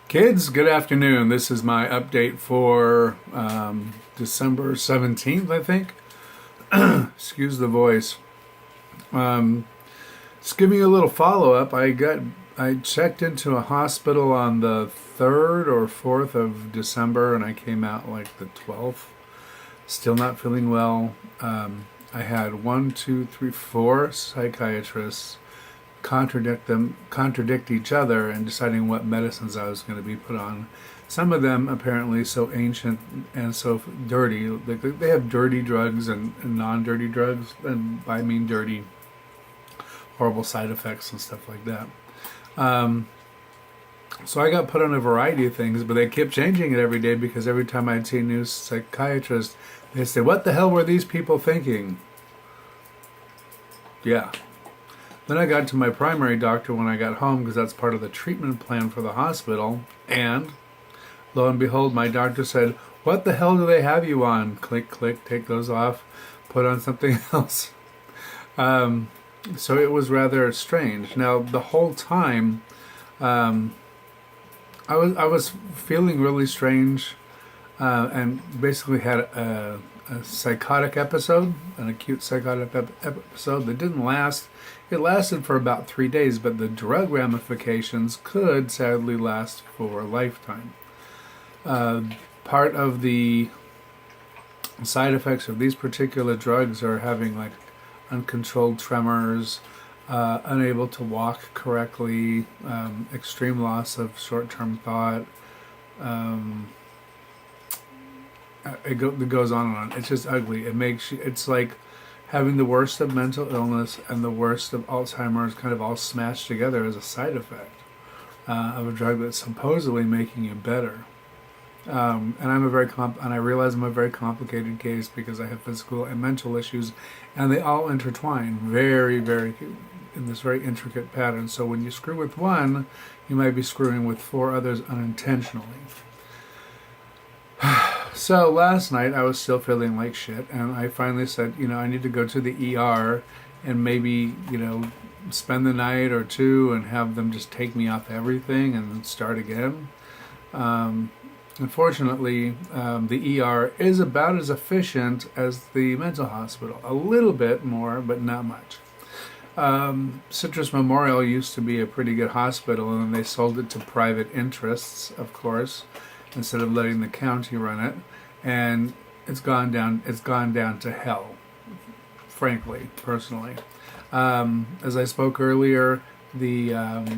Kids, good afternoon. This is my update for December 17th, I think. Excuse the voice. Um, just giving you a little follow up. I checked into a hospital on the 3rd or 4th of December and I came out like the 12th. Still not feeling well. I had one, two, three, four psychiatrists contradict each other in deciding what medicines I was going to be put on. Some of them apparently so ancient and so dirty. They have dirty drugs and non-dirty drugs, and I mean dirty, horrible side effects and stuff like that. Um, so I got put on a variety of things, but they kept changing it every day because every time I'd see a new psychiatrist, they'd say, "What the hell were these people thinking?" Yeah. Then I got to my primary doctor when I got home because that's part of the treatment plan for the hospital. And lo and behold, my doctor said, "What the hell do they have you on?" Click, click, take those off, put on something else. Um, so it was rather strange. Now, the whole time, um, I was feeling really strange and basically had a psychotic episode, an acute psychotic episode that didn't last. It lasted for about 3 days, but the drug ramifications could sadly last for a lifetime. Uh, Part of the side effects of these particular drugs are having like uncontrolled tremors, unable to walk correctly, extreme loss of short-term thought. Um, it goes on and on. It's just ugly. It's like having the worst of mental illness and the worst of Alzheimer's kind of all smashed together as a side effect of a drug that's supposedly making you better. And I realize I'm a very complicated case because I have physical and mental issues, and they all intertwine very, very in this very intricate pattern. So when you screw with one, you might be screwing with four others unintentionally. So last night I was still feeling like shit, and I finally said, I need to go to the ER and maybe, spend the night or two and have them just take me off everything and start again. Um, Unfortunately, the ER is about as efficient as the mental hospital. A little bit more, but not much. Citrus Memorial used to be a pretty good hospital, and then they sold it to private interests, of course, instead of letting the county run it, and it's gone down. It's gone down to hell, frankly, personally. As I spoke earlier, the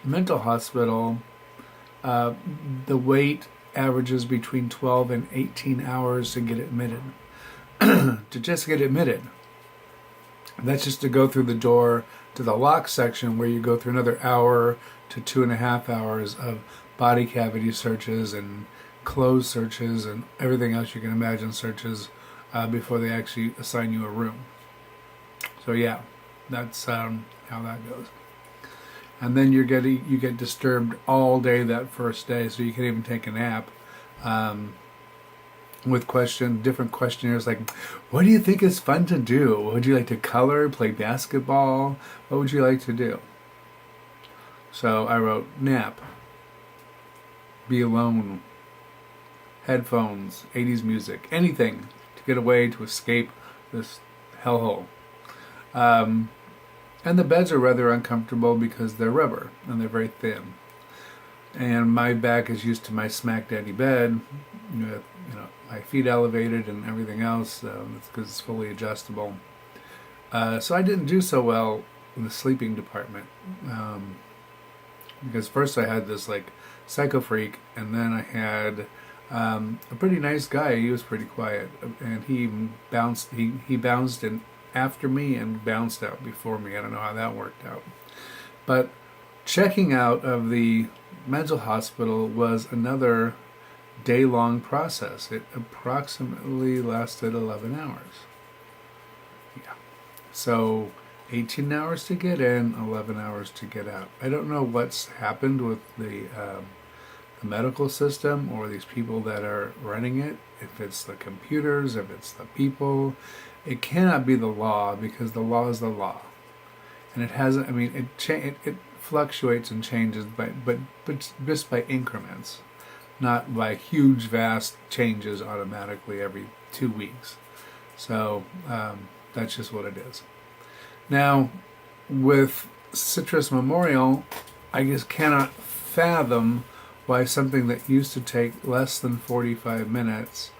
mental hospital, uh, the wait averages between 12 and 18 hours to get admitted. To just get admitted. That's just to go through the door to the lock section where you go through another hour to 2.5 hours of body cavity searches and clothes searches and everything else you can imagine searches before they actually assign you a room. So yeah, that's how that goes. And then you get disturbed all day that first day, so you can't even take a nap. With different questionnaires like, what do you think is fun to do? Would you like to color, play basketball? What would you like to do? So I wrote nap, be alone, headphones, 80s music, anything to get away, to escape this hellhole. And the beds are rather uncomfortable because they're rubber and they're very thin. And my back is used to my smack daddy bed, with my feet elevated and everything else. It's because it's fully adjustable. So I didn't do so well in the sleeping department because first I had this like psycho freak, and then I had a pretty nice guy. He was pretty quiet, and he bounced. He bounced in after me and bounced out before me. I don't know how that worked out. But checking out of the mental hospital was another day-long process. It approximately lasted 11 hours. Yeah. So 18 hours to get in, 11 hours to get out. I don't know what's happened with the medical system or these people that are running it, if it's the computers, if it's the people. It cannot be the law because the law is the law. And it hasn't, I mean, fluctuates and changes, but just by increments, not by huge, vast changes automatically every 2 weeks. So that's just what it is. Now, with Citrus Memorial, I just cannot fathom why something that used to take less than 45 minutes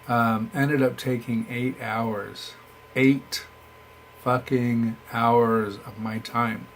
ended up taking 8 hours. 8 fucking hours of my time.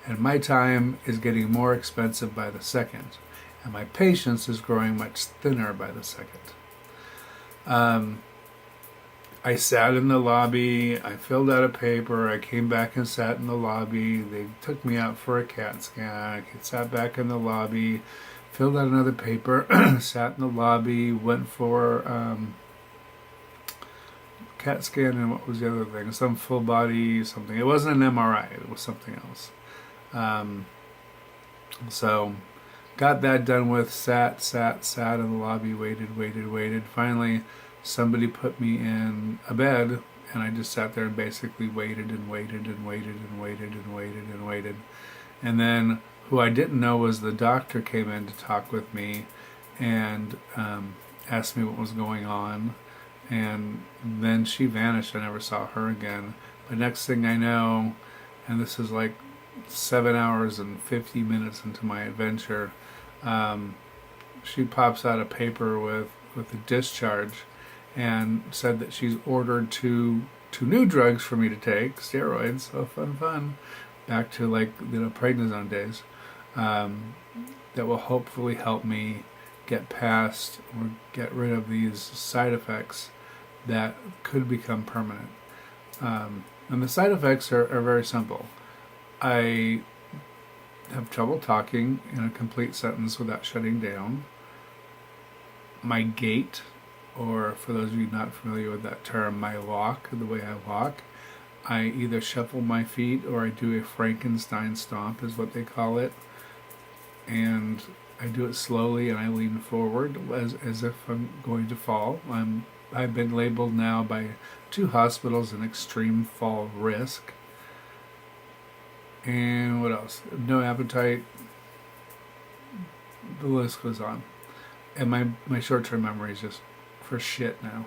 And my time is getting more expensive by the second. And my patience is growing much thinner by the second. I sat in the lobby, I filled out a paper, I came back and sat in the lobby, they took me out for a CAT scan, I sat back in the lobby, filled out another paper, sat in the lobby, went for CAT scan, and what was the other thing? Some full body something. It wasn't an MRI, it was something else. So got that done with, sat in the lobby, waited. Finally, somebody put me in a bed, and I just sat there and basically waited. And then who I didn't know was the doctor came in to talk with me and asked me what was going on. And then she vanished. I never saw her again. But next thing I know, and this is like 7 hours and 50 minutes into my adventure, she pops out a paper with a discharge and said that she's ordered two new drugs for me to take, steroids, so fun, back to prednisone days, that will hopefully help me get past or get rid of these side effects that could become permanent. And the side effects are very simple. I have trouble talking in a complete sentence without shutting down. My gait, or for those of you not familiar with that term, my walk, the way I walk, I either shuffle my feet or I do a Frankenstein stomp, is what they call it. And I do it slowly and I lean forward as if I'm going to fall. I've been labeled now by 2 hospitals an extreme fall risk. And what else? No appetite. The list goes on. And my short-term memory is just for shit now.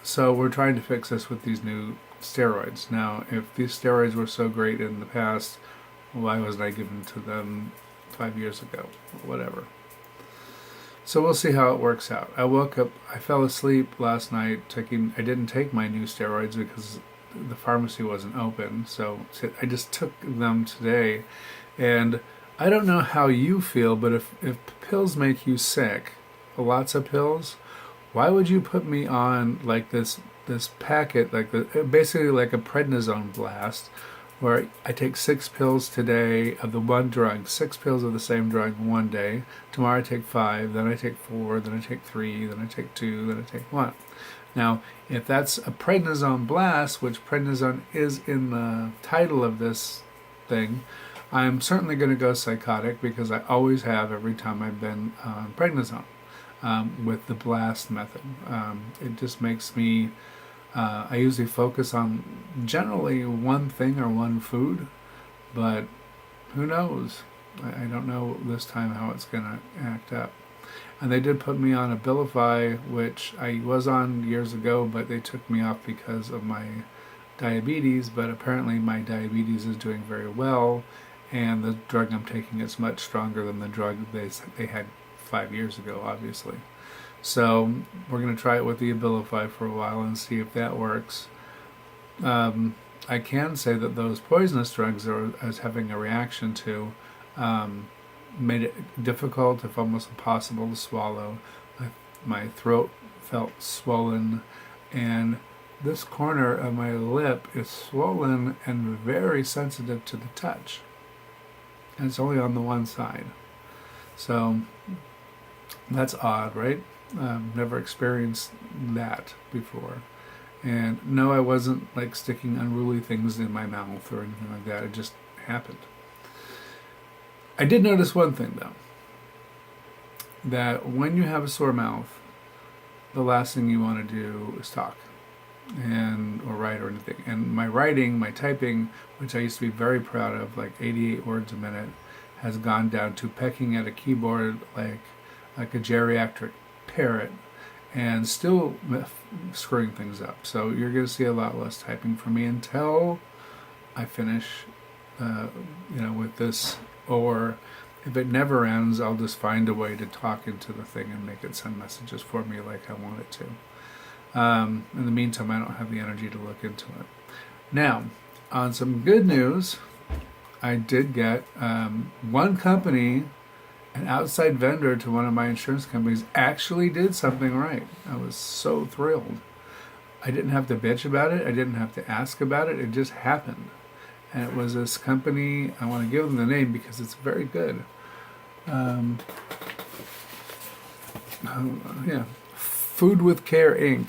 So we're trying to fix this with these new steroids. Now, if these steroids were so great in the past, why wasn't I given to them 5 years ago? Whatever. So we'll see how it works out. I woke up, I fell asleep last night I didn't take my new steroids because the pharmacy wasn't open, so I just took them today. And I don't know how you feel, but if pills make you sick, lots of pills, why would you put me on like this packet, basically like a prednisone blast, where I take 6 pills today of the one drug, 6 pills of the same drug one day. Tomorrow I take 5, then I take 4, then I take 3, then I take 2, then I take 1. Now, if that's a prednisone blast, which prednisone is in the title of this thing, I'm certainly going to go psychotic, because I always have every time I've been on prednisone with the blast method. It just makes me, I usually focus on generally one thing or one food, but who knows? I don't know this time how it's going to act up. And they did put me on Abilify, which I was on years ago, but they took me off because of my diabetes. But apparently my diabetes is doing very well, and the drug I'm taking is much stronger than the drug they had 5 years ago, obviously. So we're going to try it with the Abilify for a while and see if that works. I can say that those poisonous drugs I was having a reaction to made it difficult, if almost impossible, to swallow. My throat felt swollen, and this corner of my lip is swollen and very sensitive to the touch. And it's only on the one side. So that's odd, right? Never experienced that before. And no, I wasn't like sticking unruly things in my mouth or anything like that. It just happened. I did notice one thing, though, that when you have a sore mouth, the last thing you want to do is talk. and or write or anything. And my writing, my typing, which I used to be very proud of, like 88 words a minute, has gone down to pecking at a keyboard like a geriatric parrot, and still screwing things up. So you're going to see a lot less typing from me until I finish, with this. Or if it never ends, I'll just find a way to talk into the thing and make it send messages for me like I want it to. In the meantime, I don't have the energy to look into it. Now, on some good news, I did get one company, an outside vendor to one of my insurance companies, actually did something right. I was so thrilled. I didn't have to bitch about it. I didn't have to ask about it. It just happened. And it was this company, I want to give them the name because it's very good. Food with Care Inc.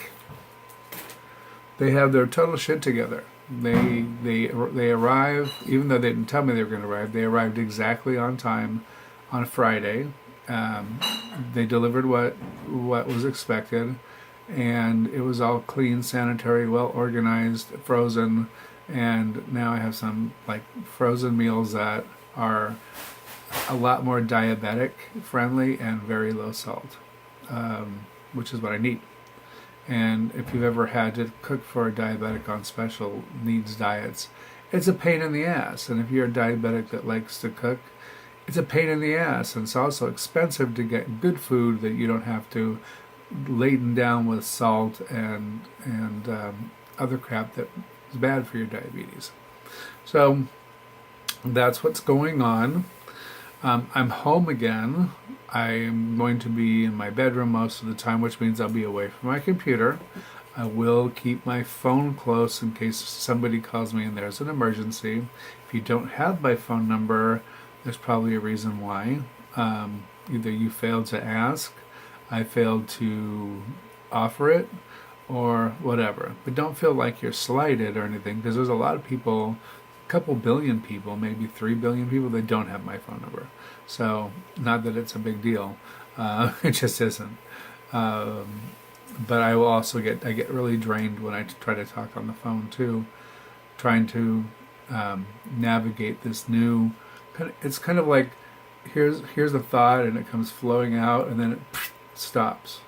They have their total shit together. They arrive, even though they didn't tell me they were going to arrive, they arrived exactly on time on Friday. They delivered what was expected, and it was all clean, sanitary, well organized, frozen, and now I have some like frozen meals that are a lot more diabetic friendly and very low salt, which is what I need. And if you've ever had to cook for a diabetic on special needs diets, it's a pain in the ass. And if you're a diabetic that likes to cook, it's a pain in the ass. And it's also expensive to get good food that you don't have to laden down with salt and other crap that is bad for your diabetes. So that's what's going on. I'm home again. I'm going to be in my bedroom most of the time, which means I'll be away from my computer. I will keep my phone close in case somebody calls me and there's an emergency. If you don't have my phone number, there's probably a reason why. Either you failed to ask, I failed to offer it, or whatever. But don't feel like you're slighted or anything, because there's a lot of people, couple billion people, maybe 3 billion people that don't have my phone number. So not that it's a big deal, it just isn't. But I will also get really drained when I try to talk on the phone too, trying to navigate this new it's kind of like here's a thought and it comes flowing out and then it stops.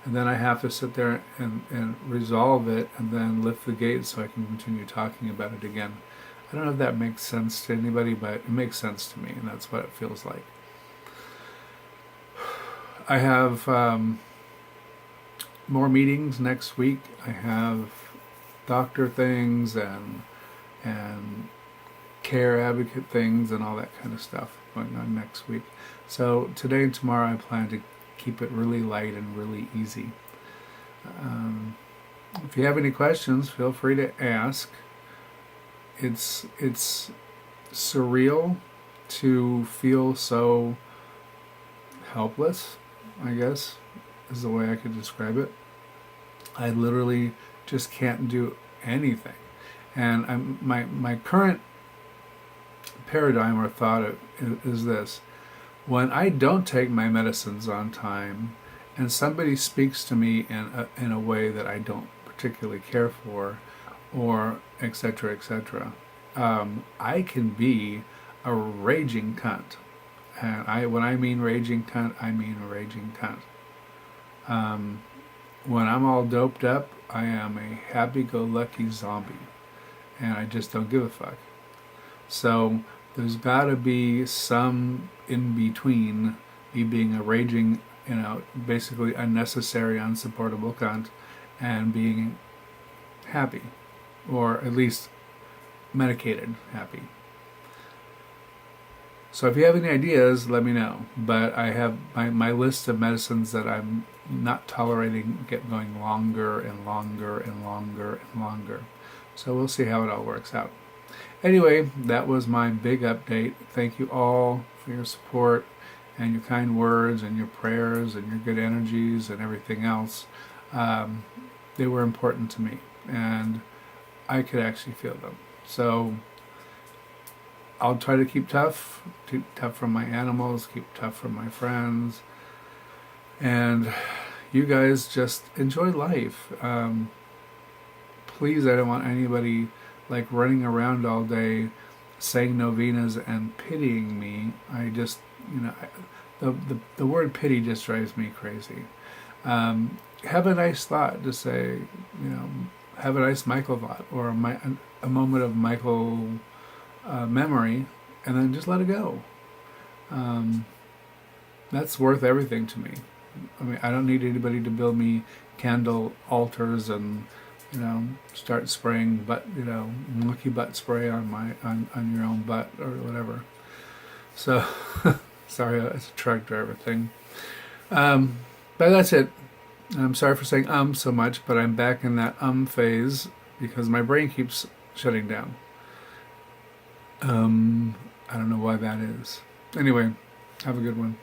And then I have to sit there and resolve it and then lift the gate so I can continue talking about it again. I don't know if that makes sense to anybody, but it makes sense to me, and that's what it feels like. I have more meetings next week. I have doctor things and care advocate things and all that kind of stuff going on next week. So today and tomorrow I plan to keep it really light and really easy. If you have any questions, feel free to ask. It's surreal to feel so helpless, I guess, is the way I could describe it. I literally just can't do anything. And my current paradigm or thought is this: when I don't take my medicines on time and somebody speaks to me in a way that I don't particularly care for, or etc., I can be a raging cunt. And when I mean raging cunt, I mean a raging cunt. When I'm all doped up, I am a happy-go-lucky zombie, and I just don't give a fuck. So there's got to be some in between me being a raging, basically unnecessary, unsupportable cunt, and being happy, or at least medicated happy. So if you have any ideas, let me know. But I have my list of medicines that I'm not tolerating get going longer and longer and longer and longer. So we'll see how it all works out. Anyway, that was my big update. Thank you all for your support and your kind words and your prayers and your good energies and everything else. They were important to me, and I could actually feel them. So I'll try to keep tough from my animals, keep tough from my friends, and you guys just enjoy life. please, I don't want anybody like running around all day saying novenas and pitying me. I just, the word pity just drives me crazy. Have a nice thought to say, have a nice Michael thought or a moment of Michael memory, and then just let it go. That's worth everything to me. I mean, I don't need anybody to build me candle altars and start spraying monkey butt spray on your own butt or whatever. So sorry, it's a truck driver thing. But that's it. I'm sorry for saying so much, but I'm back in that phase because my brain keeps shutting down. I don't know why that is. Anyway, have a good one.